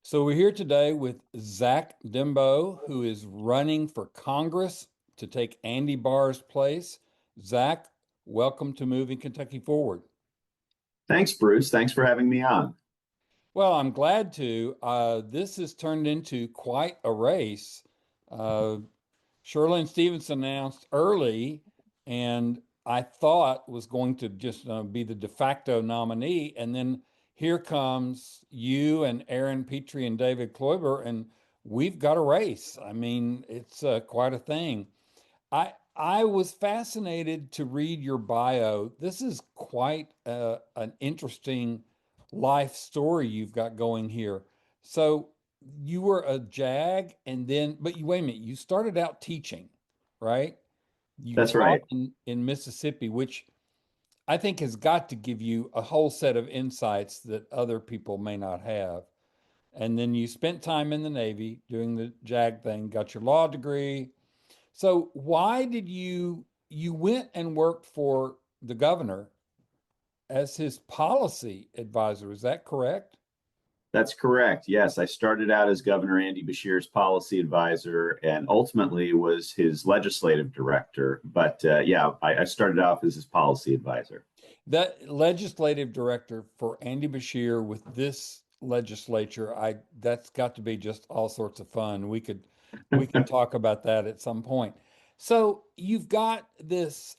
So we're here today with Zach Dembo, who is running for Congress to take Andy Barr's place. Zach, welcome to Moving Kentucky Forward. Thanks, Bruce. Thanks for having me on. Well, I'm glad to. This has turned into quite a race. Uh, Sherlyn Stevenson announced early, and I thought was going to just be the de facto nominee. And then here comes you and Aaron Petrie and David Kloiber, and we've got a race. I mean, it's quite a thing. I was fascinated to read your bio. This is quite an interesting life story you've got going here. So you were a JAG, and then, but you wait a minute, you started out teaching, right? You That's taught right. in Mississippi, which I think has got to give you a whole set of insights that other people may not have. And then you spent time in the Navy doing the JAG thing, got your law degree. So why did you went and worked for the governor as his policy advisor? Is that correct? That's correct. Yes, I started out as Governor Andy Beshear's policy advisor and ultimately was his legislative director. But yeah, I started off as his policy advisor. That legislative director for Andy Beshear with this legislature, I that's got to be just all sorts of fun. We could talk about that at some point. So you've got this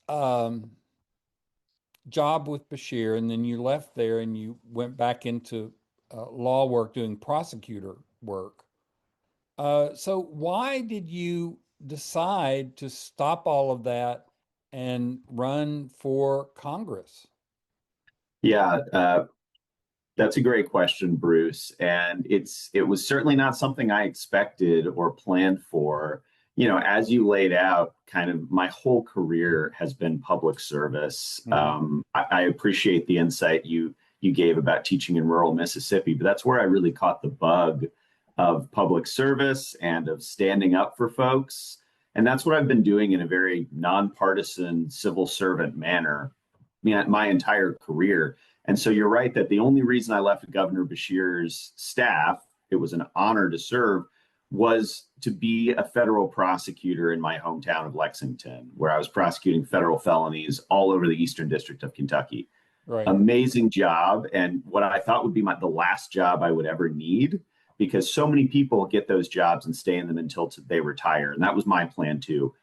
job with Beshear, and then you left there and you went back into law work, doing prosecutor work. So why did you decide to stop all of that and run for Congress? Yeah, that's a great question, Bruce. And it was certainly not something I expected or planned for. You know, as you laid out, kind of my whole career has been public service. Mhm. I appreciate the insight you gave about teaching in rural Mississippi, but that's where I really caught the bug of public service and of standing up for folks. And that's what I've been doing in a very nonpartisan civil servant manner, my entire career. And so you're right that the only reason I left Governor Beshear's staff, it was an honor to serve, was to be a federal prosecutor in my hometown of Lexington, where I was prosecuting federal felonies all over the Eastern District of Kentucky. Right. Amazing job, and what I thought would be the last job I would ever need, because so many people get those jobs and stay in them until they retire. And that was my plan too.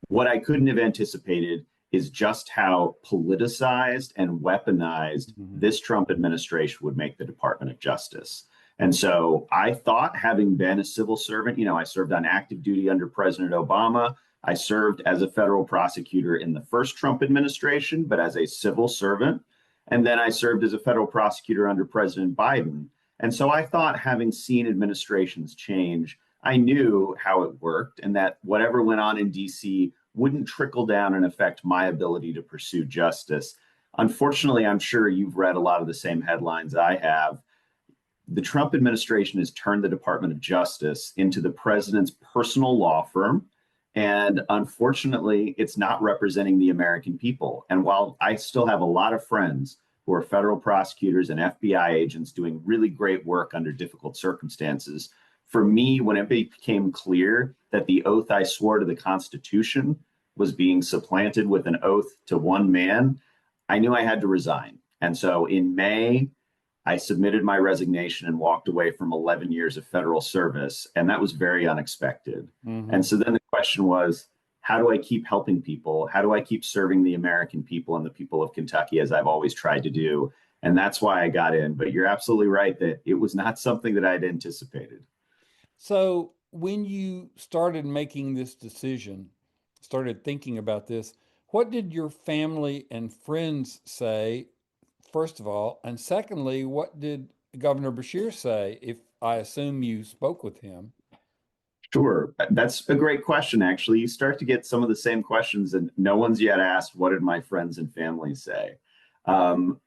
What I couldn't have anticipated is just how politicized and weaponized Mhm. this Trump administration would make the Department of Justice. And so I thought, having been a civil servant, I served on active duty under President Obama. I served as a federal prosecutor in the first Trump administration, but as a civil servant. And then I served as a federal prosecutor under President Biden. And so I thought, having seen administrations change, I knew how it worked and that whatever went on in DC wouldn't trickle down and affect my ability to pursue justice. Unfortunately, I'm sure you've read a lot of the same headlines I have. The Trump administration has turned the Department of Justice into the president's personal law firm. And unfortunately, it's not representing the American people. And while I still have a lot of friends who are federal prosecutors and FBI agents doing really great work under difficult circumstances, for me, when it became clear that the oath I swore to the Constitution was being supplanted with an oath to one man, I knew I had to resign. And so in May, I submitted my resignation and walked away from 11 years of federal service. And that was very unexpected. And Mhm. so then the question was, how do I keep helping people? How do I keep serving the American people and the people of Kentucky, as I've always tried to do? And that's why I got in. But you're absolutely right that it was not something that I'd anticipated. So when you started making this decision, started thinking about this, what did your family and friends say, first of all? And secondly, what did Governor Beshear say, if I assume you spoke with him? Sure. That's a great question, actually. You start to get some of the same questions, and no one's yet asked, what did my friends and family say? Um,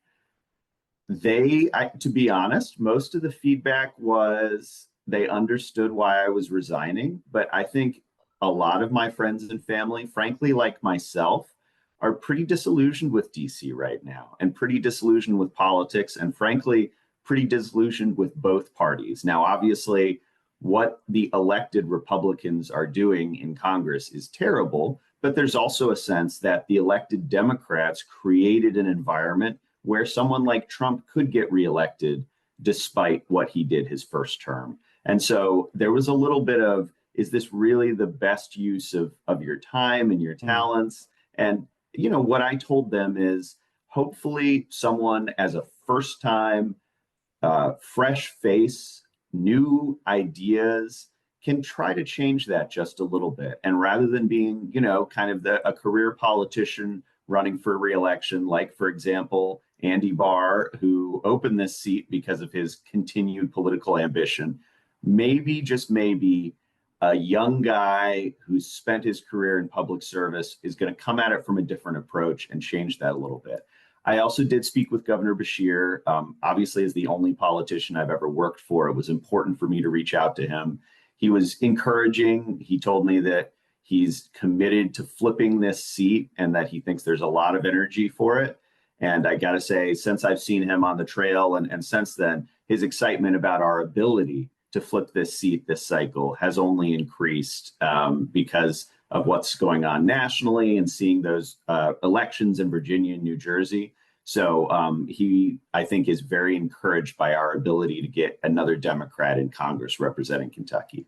to be honest, most of the feedback was they understood why I was resigning. But I think a lot of my friends and family, frankly, like myself, are pretty disillusioned with DC right now and pretty disillusioned with politics and frankly, pretty disillusioned with both parties. Now, obviously, what the elected Republicans are doing in Congress is terrible, but there's also a sense that the elected Democrats created an environment where someone like Trump could get reelected despite what he did his first term. And so there was a little bit of, is this really the best use of your time and your talents? And, what I told them is hopefully someone as a first time, fresh face, new ideas can try to change that just a little bit. And rather than being, kind of a career politician running for reelection, like, for example, Andy Barr, who opened this seat because of his continued political ambition, maybe, just maybe, a young guy who's spent his career in public service is going to come at it from a different approach and change that a little bit. I also did speak with Governor Beshear. Obviously, as the only politician I've ever worked for, it was important for me to reach out to him. He was encouraging. He told me that he's committed to flipping this seat and that he thinks there's a lot of energy for it. And I got to say, since I've seen him on the trail and since then, his excitement about our ability to flip this seat this cycle has only increased because of what's going on nationally and seeing those elections in Virginia and New Jersey. So he, I think, is very encouraged by our ability to get another Democrat in Congress representing Kentucky.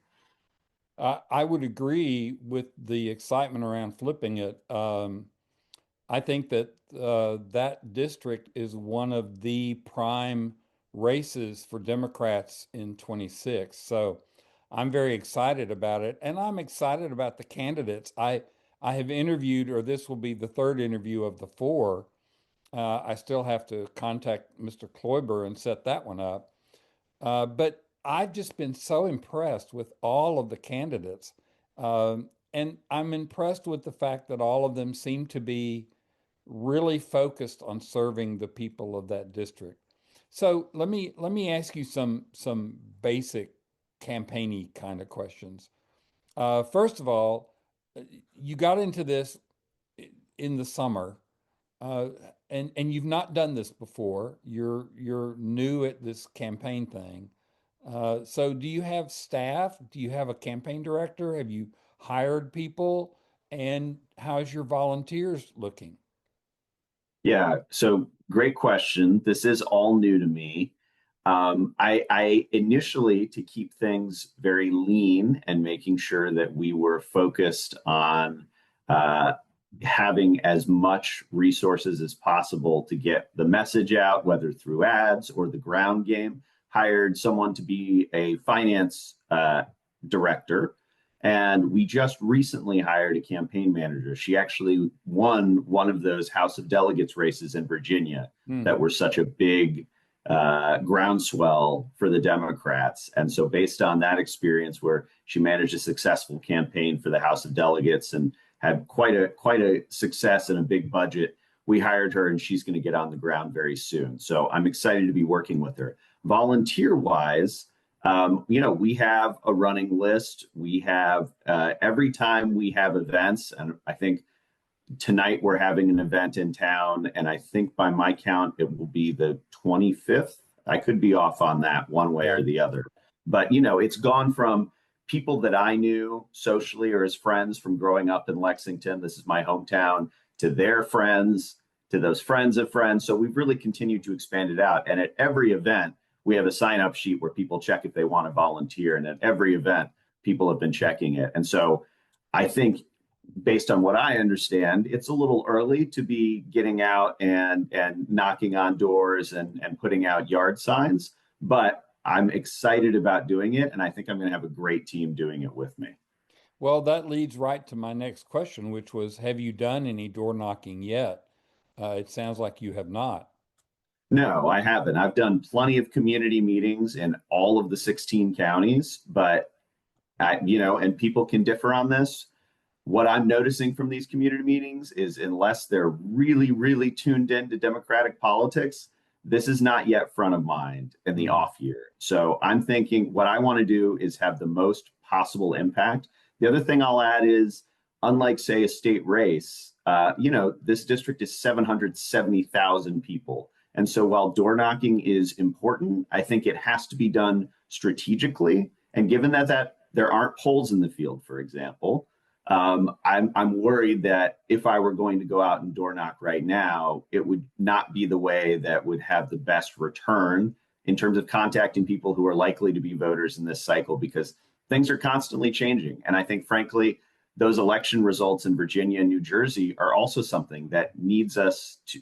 I would agree with the excitement around flipping it. I think that that district is one of the prime races for Democrats in 26. So I'm very excited about it, and I'm excited about the candidates. I have interviewed, or this will be the third interview of the four. I still have to contact Mr. Kloiber and set that one up. But I've just been so impressed with all of the candidates. And I'm impressed with the fact that all of them seem to be really focused on serving the people of that district. So let me ask you some basic campaigny kind of questions. First of all, you got into this in the summer, uh, and you've not done this before. You're new at this campaign thing. So do you have staff? Do you have a campaign director? Have you hired people? And how's your volunteers looking? Yeah, so great question. This is all new to me. I initially, to keep things very lean and making sure that we were focused on uh, having as much resources as possible to get the message out, whether through ads or the ground game, hired someone to be a finance director. And we just recently hired a campaign manager. She actually won one of those House of Delegates races in Virginia Hmm. that were such a big groundswell for the Democrats. And so, based on that experience, where she managed a successful campaign for the House of Delegates and had quite a success and a big budget, we hired her, and she's going to get on the ground very soon. So I'm excited to be working with her. Volunteer wise, we have a running list. We have every time we have events, and I think tonight we're having an event in town, and I think by my count it will be the 25th. I could be off on that one way or the other, but it's gone from people that I knew socially or as friends from growing up in Lexington. This is my hometown, to their friends, to those friends of friends. So we've really continued to expand it out, and at every event we have a sign up sheet where people check if they want to volunteer. And at every event, people have been checking it. And so I think, based on what I understand, it's a little early to be getting out and knocking on doors and putting out yard signs, but I'm excited about doing it. And I think I'm going to have a great team doing it with me. Well, that leads right to my next question, which was, have you done any door knocking yet? It sounds like you have not. No, I haven't. I've done plenty of community meetings in all of the 16 counties, but and people can differ on this. What I'm noticing from these community meetings is, unless they're really, really tuned into Democratic politics, this is not yet front of mind in the Mm. off year. So I'm thinking what I want to do is have the most possible impact. The other thing I'll add is, unlike, say, a state race, this district is 770,000 people. And so while door knocking is important, I think it has to be done strategically. And given that there aren't polls in the field, for example, I'm worried that if I were going to go out and door knock right now, it would not be the way that would have the best return in terms of contacting people who are likely to be voters in this cycle, because things are constantly changing. And I think, frankly, those election results in Virginia and New Jersey are also something that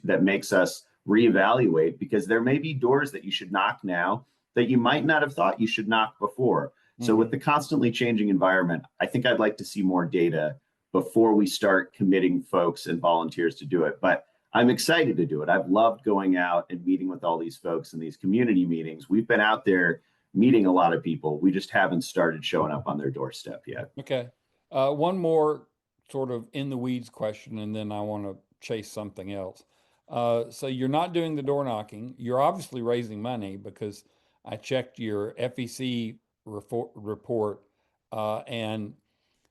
that makes us reevaluate, because there may be doors that you should knock now that you might not have thought you should knock before. So with the constantly changing environment, I think I'd like to see more data before we start committing folks and volunteers to do it. But I'm excited to do it. I've loved going out and meeting with all these folks in these community meetings. We've been out there meeting a lot of people. We just haven't started showing up on their doorstep yet. Okay. One more sort of in the weeds question, and then I want to chase something else. So you're not doing the door knocking. You're obviously raising money, because I checked your FEC report and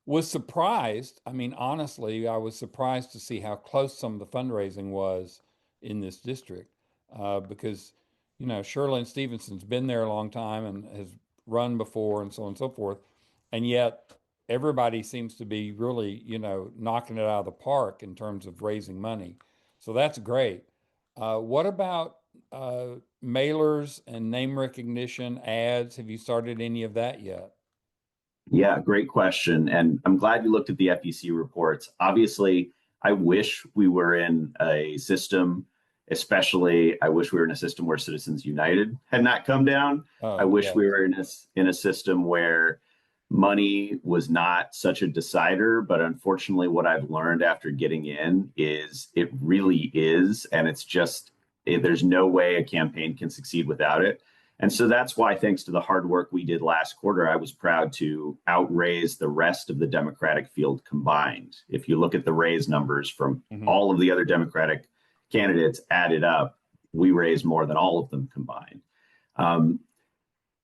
was surprised. I mean, honestly, I was surprised to see how close some of the fundraising was in this district, because, Sherlyn Stevenson's been there a long time and has run before and so on and so forth. And yet everybody seems to be really, knocking it out of the park in terms of raising money. So that's great. What about mailers and name recognition ads? Have you started any of that yet? Yeah, great question. And I'm glad you looked at the FEC reports. Obviously, I wish we were in a system, especially I wish we were in a system where Citizens United had not come down. I wish Yeah. we were in a system where money was not such a decider. But unfortunately, what I've learned after getting in is it really is. And it's just, there's no way a campaign can succeed without it. And so that's why, thanks to the hard work we did last quarter, I was proud to outraise the rest of the Democratic field combined. If you look at the raise numbers from Mhm. all of the other Democratic candidates added up, we raised more than all of them combined. Um,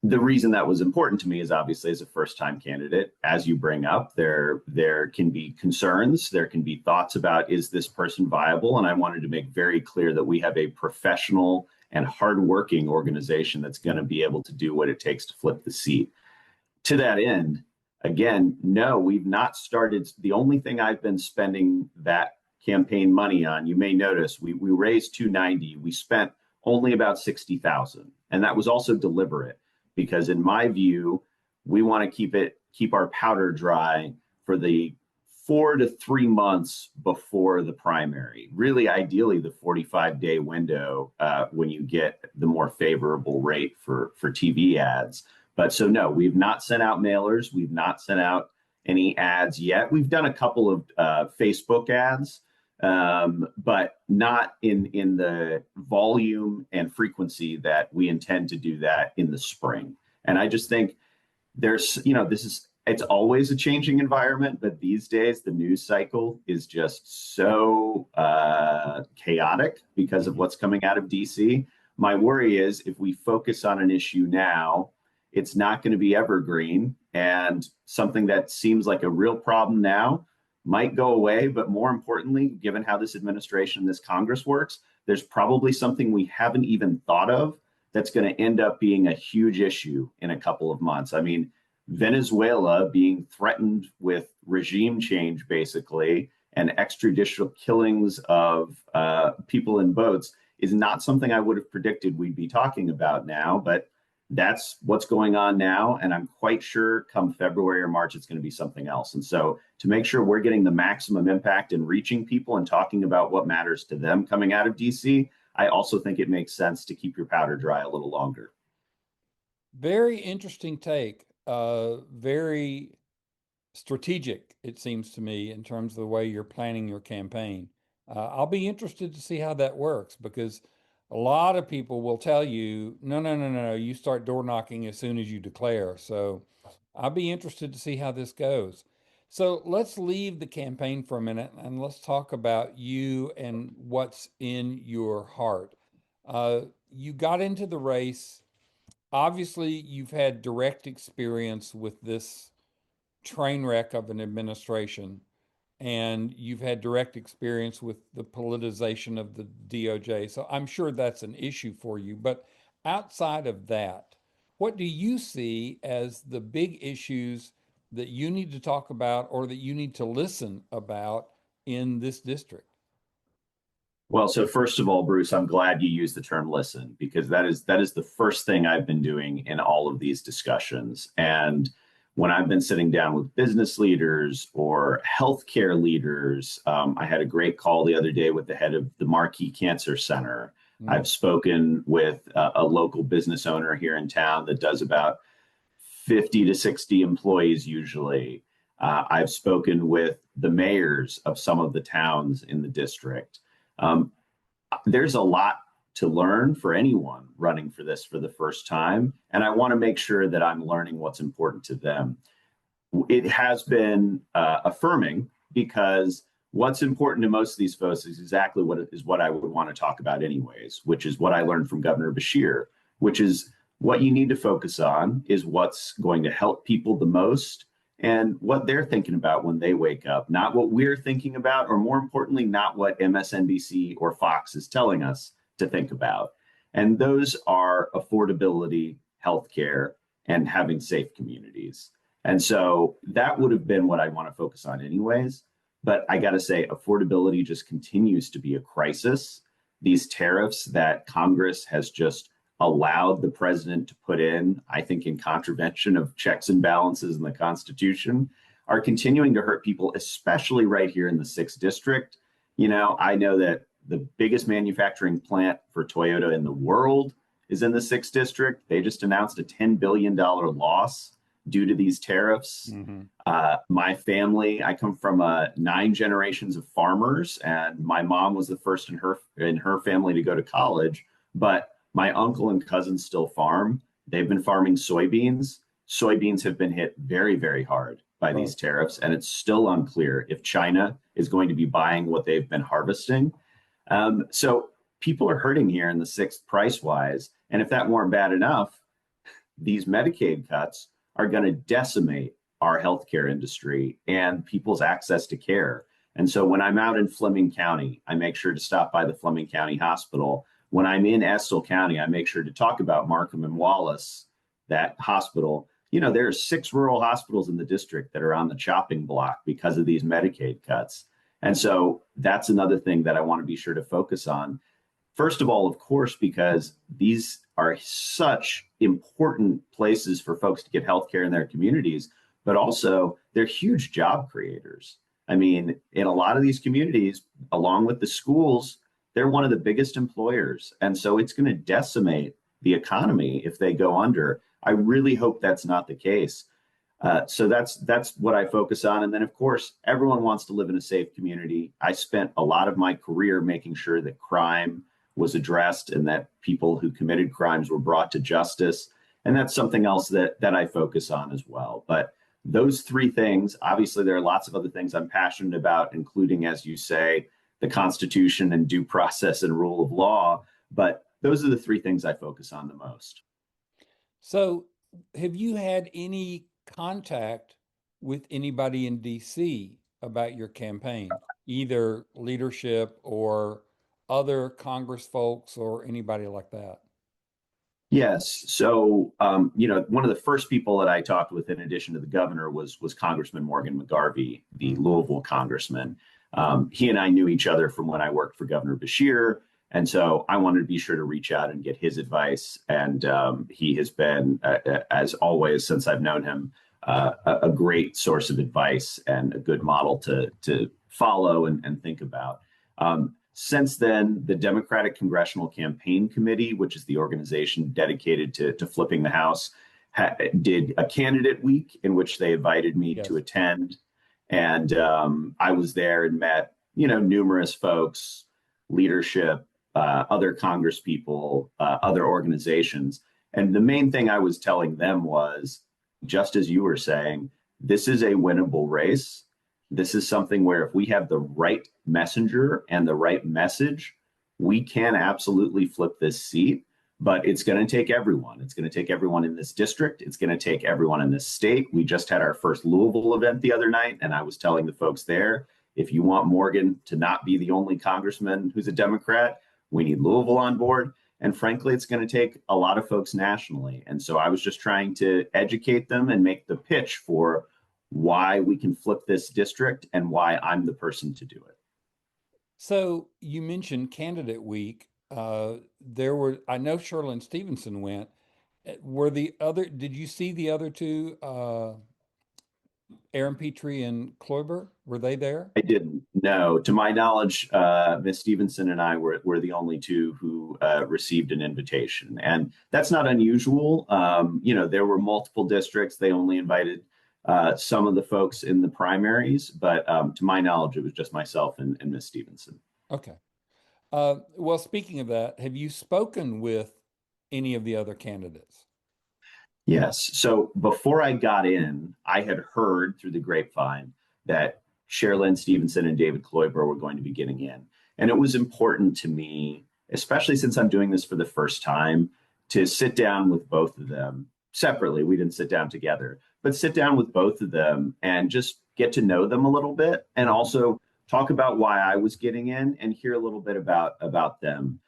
the reason that was important to me is obviously, as a first time candidate, as you bring up, there can be concerns, there can be thoughts about, is this person viable? And I wanted to make very clear that we have a professional and hardworking organization that's going to be able to do what it takes to flip the seat. To that end, again, no, we've not started. The only thing I've been spending that campaign money on, you may notice, we raised 290, we spent only about 60,000, and that was also deliberate, because in my view, we want to keep our powder dry for the 4 to 3 months before the primary. Really, ideally, the 45-day window when you get the more favorable rate for TV ads. But so no, we've not sent out mailers. We've not sent out any ads yet. We've done a couple of Facebook ads, but not in the volume and frequency that we intend to do that in the spring. And I just think it's always a changing environment, but these days the news cycle is just so chaotic because of what's coming out of DC. My worry is, if we focus on an issue now, it's not going to be evergreen, and something that seems like a real problem now might go away. But more importantly, given how this administration, this Congress works, there's probably something we haven't even thought of that's going to end up being a huge issue in a couple of months. I mean, Venezuela being threatened with regime change, basically, and extrajudicial killings of people in boats is not something I would have predicted we'd be talking about now. But that's what's going on now. And I'm quite sure come February or March, it's going to be something else. And so, to make sure we're getting the maximum impact in reaching people and talking about what matters to them coming out of DC, I also think it makes sense to keep your powder dry a little longer. Very interesting take. Very strategic, it seems to me, in terms of the way you're planning your campaign. I'll be interested to see how that works, because a lot of people will tell you, no, no, no, no, you start door knocking as soon as you declare. So I'll be interested to see how this goes. So let's leave the campaign for a minute and let's talk about you and what's in your heart. You got into the race. Obviously, you've had direct experience with this train wreck of an administration. and you've had direct experience with the politicization of the DOJ. So I'm sure that's an issue for you. But outside of that, what do you see as the big issues that you need to talk about or that you need to listen about in this district? Well, so first of all, Bruce, I'm glad you used the term listen because that is the first thing I've been doing in all of these discussions. And when I've been sitting down with business leaders or healthcare leaders, I had a great call the other day with the head of the Marquis Cancer Center. Mm. I've spoken with a local business owner here in town that does about 50 to 60 employees usually. I've spoken with the mayors of some of the towns in the district. Um, there's a lot to learn for anyone running for this for the first time. And I want to make sure that I'm learning what's important to them. It has been affirming because what's important to most of these folks is exactly what I would want to talk about anyways, which is what I learned from Governor Beshear, which is what you need to focus on is what's going to help people the most and what they're thinking about when they wake up, not what we're thinking about, or more importantly, not what MSNBC or Fox is telling us to think about. And those are affordability, healthcare, and having safe communities. And so that would have been what I want to focus on anyways. But I got to say, affordability just continues to be a crisis. These tariffs that Congress has just allowed the president to put in, I think in contravention of checks and balances in the Constitution, are continuing to hurt people, especially right here in the 6th District. You know, I know that the biggest manufacturing plant for Toyota in the world is in the 6th District. They just announced a $10 billion loss due to these tariffs. Mm-hmm. My family, I come from 9 generations of farmers, and my mom was the first in her family to go to college. But my uncle and cousins still farm. They've been farming soybeans. Soybeans have been hit very, very hard by these tariffs, and it's still unclear if China is going to be buying what they've been harvesting. So people are hurting here in the 6th price-wise. And if that weren't bad enough, these Medicaid cuts are going to decimate our healthcare industry and people's access to care. And so when I'm out in Fleming County, I make sure to stop by the Fleming County Hospital. When I'm in Estill County, I make sure to talk about Markham and Wallace, that hospital. You know, there are 6 rural hospitals in the district that are on the chopping block because of these Medicaid cuts. And so that's another thing that I want to be sure to focus on. First of all, of course, because these are such important places for folks to get healthcare in their communities, but also they're huge job creators. I mean, in a lot of these communities, along with the schools, they're one of the biggest employers. And so it's going to decimate the economy if they go under. I really hope that's not the case. So that's what I focus on. And then, of course, everyone wants to live in a safe community. I spent a lot of my career making sure that crime was addressed and that people who committed crimes were brought to justice. And that's something else that I focus on as well. But those 3 things, obviously, there are lots of other things I'm passionate about, including, as you say, the Constitution and due process and rule of law. But those are the 3 things I focus on the most. So, have you had any contact with anybody in DC about your campaign, either leadership or other Congress folks or anybody like that? Yes. So, one of the first people that I talked with, in addition to the governor, was Congressman Morgan McGarvey, the Louisville congressman. He and I knew each other from when I worked for Governor Beshear. And so I wanted to be sure to reach out and get his advice. And he has been, as always, since I've known him, a great source of advice and a good model to follow and think about. Since then, the Democratic Congressional Campaign Committee, which is the organization dedicated to flipping the House, did a candidate week in which they invited me to attend. And I was there and met, numerous folks, leadership, other Congress people, other organizations. And the main thing I was telling them was, just as you were saying, this is a winnable race. This is something where if we have the right messenger and the right message, we can absolutely flip this seat. But it's going to take everyone. It's going to take everyone in this district. It's going to take everyone in this state. We just had our first Louisville event the other night, and I was telling the folks there, If you want Morgan to not be the only congressman who's a Democrat, we need Louisville on board. And frankly, it's going to take a lot of folks nationally. And so I was just trying to educate them and make the pitch for why we can flip this district and why I'm the person to do it. So you mentioned candidate week. I know Sherlyn Stevenson went. Did you see the other two, Aaron Petrie and Kloiber? Were they there? I didn't know. To my knowledge, Ms. Stevenson and I were the only two who received an invitation. And that's not unusual. There were multiple districts. They only invited some of the folks in the primaries. But to my knowledge, it was just myself and Ms. Stevenson. Okay. Well, speaking of that, have you spoken with any of the other candidates? Yes. So before I got in, I had heard through the grapevine that Sherlyn Stevenson and David Kloiber were going to be getting in. And it was important to me, especially since I'm doing this for the first time, to sit down with both of them separately. We didn't sit down together, but sit down with both of them and just get to know them a little bit, and also talk about why I was getting in and hear a little bit about them.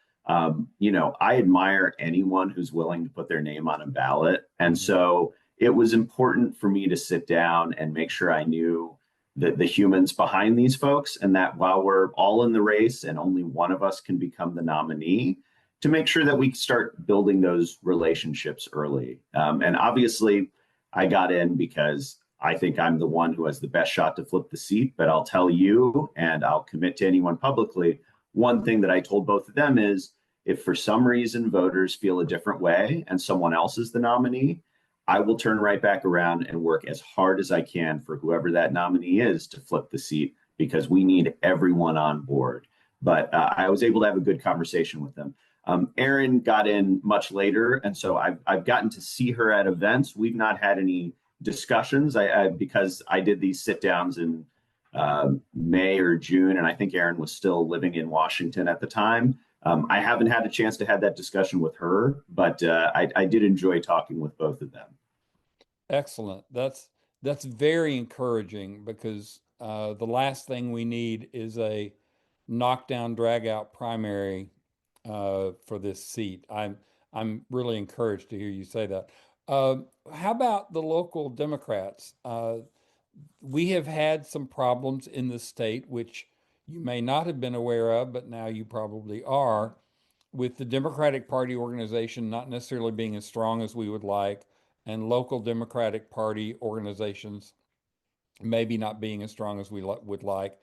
I admire anyone who's willing to put their name on a ballot. And so it was important for me to sit down and make sure I knew the humans behind these folks, and that while we're all in the race and only one of us can become the nominee, to make sure that we start building those relationships early. And obviously, I got in because I think I'm the one who has the best shot to flip the seat. But I'll tell you, and I'll commit to anyone publicly, one thing that I told both of them is, if for some reason voters feel a different way and someone else is the nominee, I will turn right back around and work as hard as I can for whoever that nominee is to flip the seat, because we need everyone on board. But I was able to have a good conversation with them. Erin got in much later, and so I've gotten to see her at events. We've not had any discussions because I did these sit downs in May or June, and I think Erin was still living in Washington at the time. I haven't had a chance to have that discussion with her, but I did enjoy talking with both of them. Excellent. That's very encouraging, because the last thing we need is a knockdown, drag out primary for this seat. I'm really encouraged to hear you say that. How about the local Democrats? We have had some problems in the state, which you may not have been aware of, but now you probably are, with the Democratic Party organization not necessarily being as strong as we would like, and local Democratic Party organizations maybe not being as strong as we would like.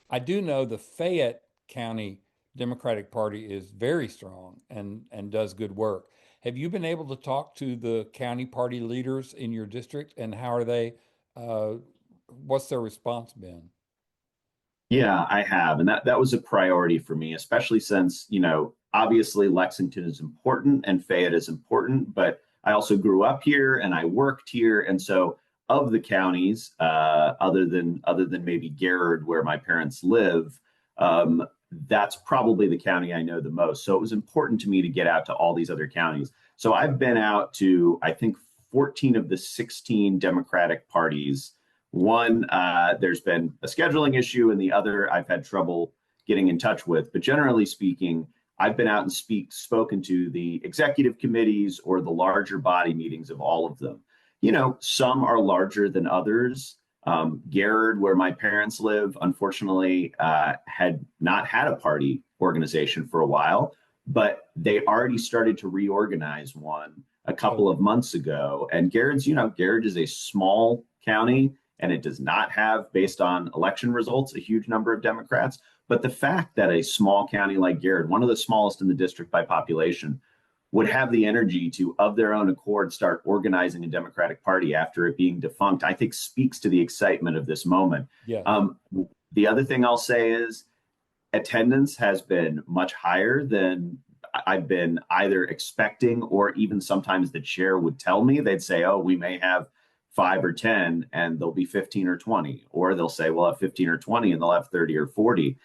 I do know the Fayette County Democratic Party is very strong and does good work. Have you been able to talk to the county party leaders in your district, and how are they? What's their response been? Yeah, I have. And that was a priority for me, especially since, obviously Lexington is important and Fayette is important, but I also grew up here and I worked here. And so of the counties, other than maybe Garrard, where my parents live, that's probably the county I know the most. So it was important to me to get out to all these other counties. So I've been out to, I think, 14 of the 16 Democratic parties. One, there's been a scheduling issue, and the other I've had trouble getting in touch with. But generally speaking, I've been out and spoken to the executive committees or the larger body meetings of all of them. Some are larger than others. Garrard, where my parents live, unfortunately, had not had a party organization for a while, but they already started to reorganize one a couple of months ago. And Garrard is a small county, and it does not have, based on election results, a huge number of Democrats. But the fact that a small county like Garrard, one of the smallest in the district by population, would have the energy to, of their own accord, start organizing a Democratic Party after it being defunct, I think speaks to the excitement of this moment. Yeah. The other thing I'll say is attendance has been much higher than I've been either expecting, or even sometimes the chair would tell me. They'd say, oh, we may have 5 or 10 and there'll be 15 or 20, or they'll say we'll have 15 or 20 and they'll have 30 or 40.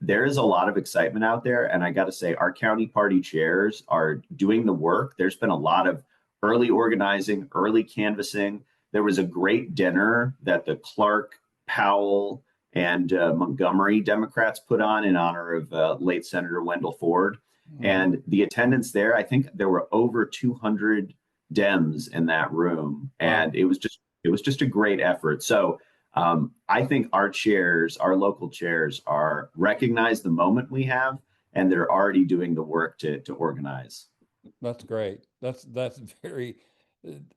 There is a lot of excitement out there, and I got to say our county party chairs are doing the work. There's been a lot of early organizing, early canvassing. There was a great dinner that the Clark, Powell, and Montgomery Democrats put on in honor of late Senator Wendell Ford. And the attendance there, I think there were over 200 Dems in that room, and Wow. it was just a great effort. So I think our chairs, our local chairs, are recognize the moment we have, and they're already doing the work to organize. That's great. That's very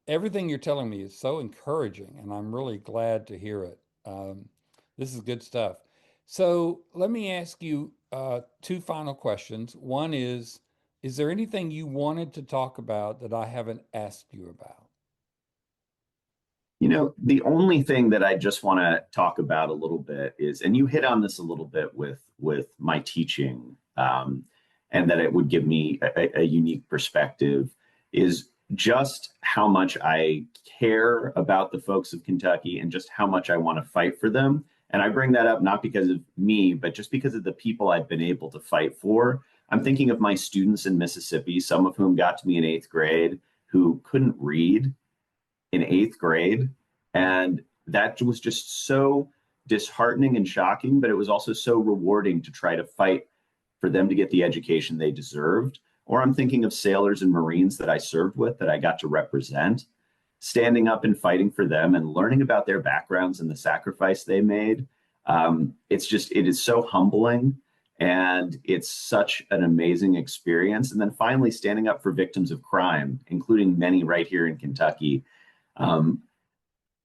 everything you're telling me is so encouraging, and I'm really glad to hear it. This is good stuff. So let me ask you two final questions. One is there anything you wanted to talk about that I haven't asked you about? You know, the only thing that I just want to talk about a little bit is, and you hit on this a little bit with my teaching, and that it would give me a unique perspective, is just how much I care about the folks of Kentucky and just how much I want to fight for them. And I bring that up not because of me, but just because of the people I've been able to fight for. I'm thinking of my students in Mississippi, some of whom got to me in eighth grade who couldn't read in eighth grade. And that was just so disheartening and shocking, but it was also so rewarding to try to fight for them to get the education they deserved. Or I'm thinking of sailors and Marines that I served with that I got to represent, standing up and fighting for them and learning about their backgrounds and the sacrifice they made. It is so humbling and it's such an amazing experience. And then finally, standing up for victims of crime, including many right here in Kentucky. Um,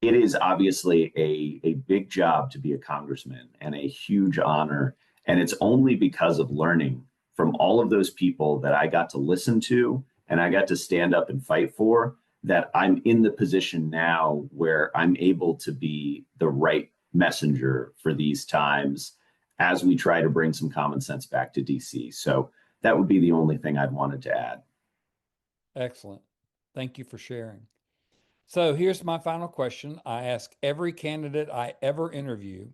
it is obviously a big job to be a congressman and a huge honor. And it's only because of learning from all of those people that I got to listen to and I got to stand up and fight for that I'm in the position now where I'm able to be the right messenger for these times as we try to bring some common sense back to DC. So that would be the only thing I'd wanted to add. Excellent. Thank you for sharing. So here's my final question. I ask every candidate I ever interview.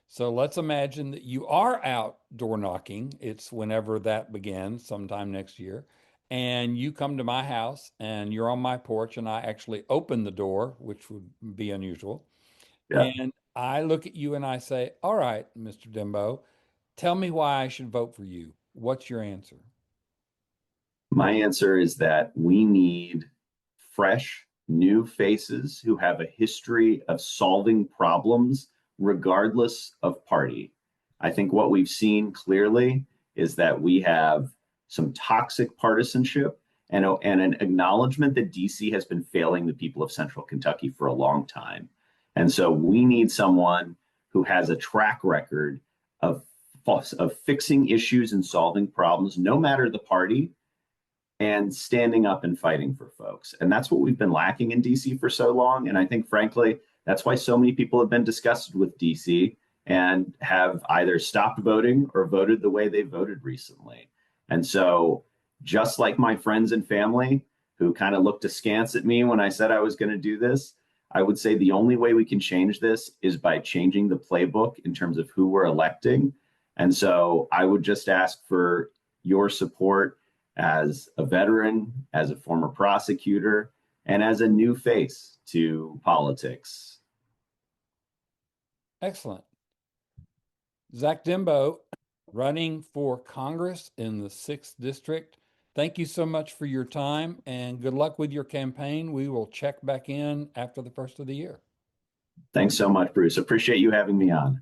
So let's imagine that you are out door knocking. It's whenever that begins, sometime next year. And you come to my house and you're on my porch, and I actually open the door, which would be unusual. Yeah. And I look at you and I say, all right, Mr. Dembo, tell me why I should vote for you. What's your answer? My answer is that we need fresh, new faces who have a history of solving problems regardless of party. I think what we've seen clearly is that we have some toxic partisanship and an acknowledgement that DC has been failing the people of Central Kentucky for a long time. And so we need someone who has a track record of, of fixing issues and solving problems, no matter the party, and standing up and fighting for folks. And that's what we've been lacking in DC for so long. And I think, frankly, that's why so many people have been disgusted with DC and have either stopped voting or voted the way they voted recently. And so, just like my friends and family who kind of looked askance at me when I said I was going to do this, I would say the only way we can change this is by changing the playbook in terms of who we're electing. And so I would just ask for your support as a veteran, as a former prosecutor, and as a new face to politics. Excellent. Zach Dembo, running for Congress in the 6th District. Thank you so much for your time and good luck with your campaign. We will check back in after the first of the year. Thanks so much, Bruce. Appreciate you having me on.